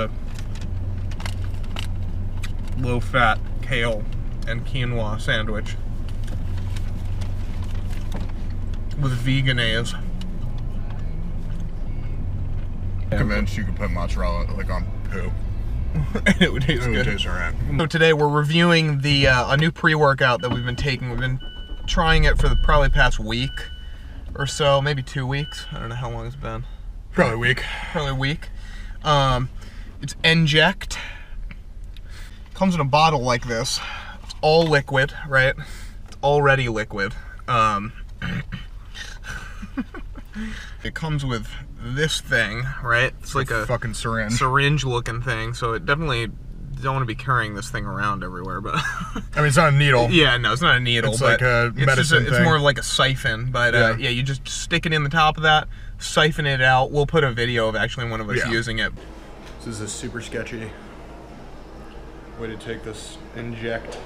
a low-fat kale and quinoa sandwich with veganese. Convinced you could put mozzarella like on poo. It would taste good. It would taste alright. So today we're reviewing the a new pre-workout that we've been taking. We've been trying it for the probably past week or so, maybe 2 weeks. I don't know how long it's been. Probably a week. Probably a week. It's Enject. Comes in a bottle like this. It's all liquid, right? It's already liquid. It comes with this thing, right? It's like a fucking syringe looking thing, so it definitely don't want to be carrying this thing around everywhere, but I mean, it's not a needle. Yeah, no, it's not a needle. It's but like a medicine it's more of like a siphon, but yeah, you just stick it in the top of that, siphon it out. We'll put a video of actually one of us using it. This is a super sketchy way to take this Enject.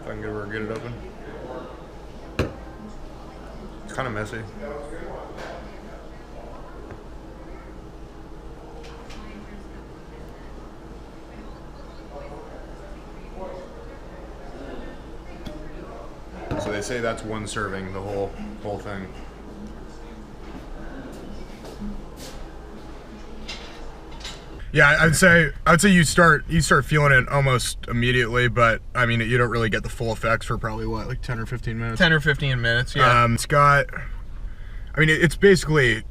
If I can get it open. It's kind of messy. So they say that's one serving, the whole thing. Yeah, I'd say you start feeling it almost immediately, but I mean you don't really get the full effects for probably what, like 10 or 15 minutes. 10 or 15 minutes, yeah. It's got, I mean it's basically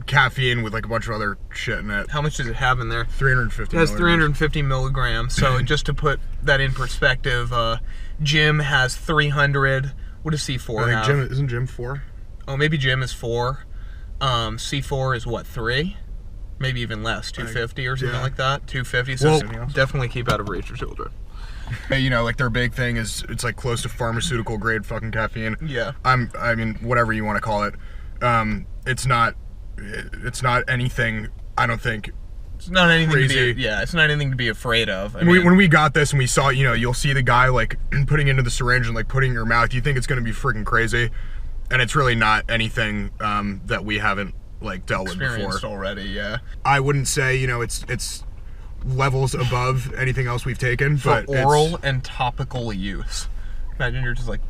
caffeine with like a bunch of other shit in it. How much does it have in there? 350. It has 350 milligrams. So just to put that in perspective, Jim has 300. What does C4 have? Isn't Jim 4? Oh, maybe Jim is 4. C4 is what, 3? Maybe even less, 250 or something like that. 250. So Well, definitely keep out of reach of children. You know, like their big thing is it's like close to pharmaceutical grade fucking caffeine. Yeah. I mean, whatever you want to call it. It's not anything. I don't think. It's not anything crazy. to be. Yeah, it's not anything to be afraid of. When we got this and we saw, you know, you'll see the guy like putting into the syringe and like putting in your mouth. You think it's going to be freaking crazy, and it's really not anything that we haven't like dealt with before already. Yeah. I wouldn't say, you know, it's levels above anything else we've taken, for but oral and topical use. Imagine you're just like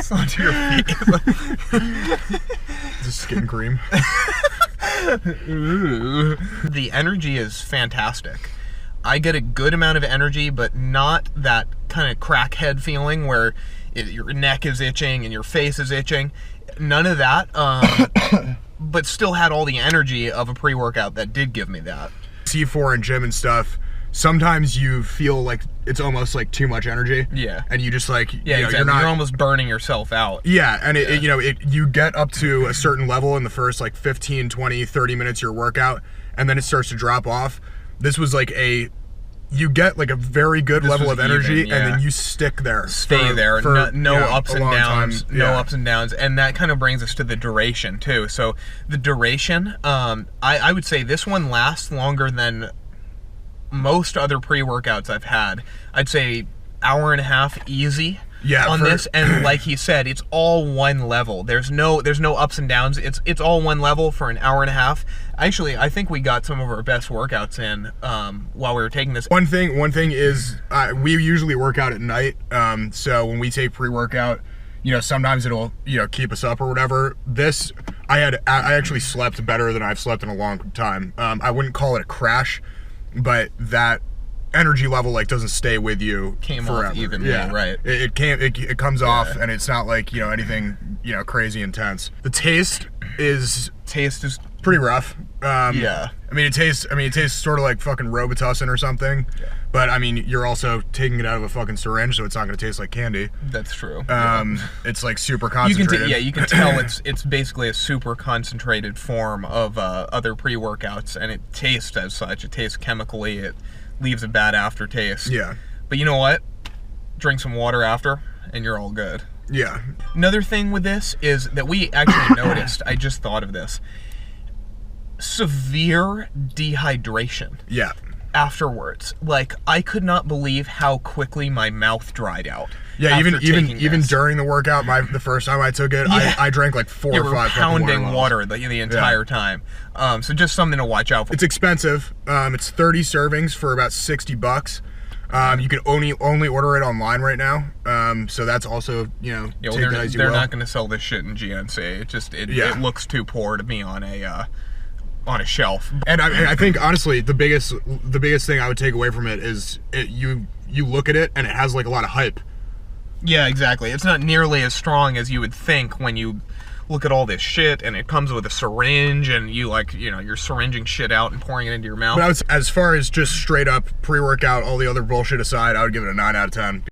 onto your face. Just skin cream. The energy is fantastic. I get a good amount of energy, but not that kind of crackhead feeling where your neck is itching and your face is itching. None of that, but still had all the energy of a pre-workout that did give me that. C4 and gym and stuff, sometimes you feel like it's almost like too much energy. Yeah. And you just like, yeah, you know, you're almost burning yourself out. Yeah, and it, you know, you get up to a certain level in the first like 15, 20, 30 minutes of your workout, and then it starts to drop off. This was like you get like a very good level of energy, and then you stick there. Stay there. No ups and downs. Time. No ups and downs. And that kind of brings us to the duration too. So the duration, I would say this one lasts longer than most other pre-workouts I've had. I'd say hour and a half easy. Yeah, on this, and like he said, it's all one level. There's no ups and downs. It's all one level for an hour and a half. Actually, I think we got some of our best workouts in while we were taking this. One thing is we usually work out at night. So when we take pre-workout, you know, sometimes it'll, you know, keep us up or whatever. This, I actually slept better than I've slept in a long time. I wouldn't call it a crash, but that energy level like doesn't stay with you forever. Off evenly, right? It comes off, and it's not like, you know, anything, you know, crazy intense. The taste is pretty rough. Yeah. I mean, it tastes sort of like fucking Robitussin or something. Yeah. But I mean, you're also taking it out of a fucking syringe, so it's not going to taste like candy. That's true. It's like super concentrated. You can tell it's basically a super concentrated form of other pre-workouts, and it tastes as such. It tastes chemically. It leaves a bad aftertaste. Yeah. But you know what? Drink some water after, and you're all good. Yeah. Another thing with this is that we actually noticed, I just thought of this, severe dehydration. Yeah. afterwards, like, I could not believe how quickly my mouth dried out. Yeah, after even taking this. during the workout, the first time I took it, Yeah. I drank like 4 You or were 5 pounding water bottles. the entire time. So just something to watch out for. It's expensive. It's 30 servings for about $60. You can only order it online right now. So that's also, you know, Yeah, take that as you they're will. not going to sell this shit in GNC. It looks too poor to be on a shelf. And I think honestly, the biggest thing I would take away from it is you look at it and it has like a lot of hype. Yeah, exactly. It's not nearly as strong as you would think when you look at all this shit, and it comes with a syringe, and you you're syringing shit out and pouring it into your mouth. But as far as just straight up pre-workout, all the other bullshit aside, I would give it a 9 out of 10.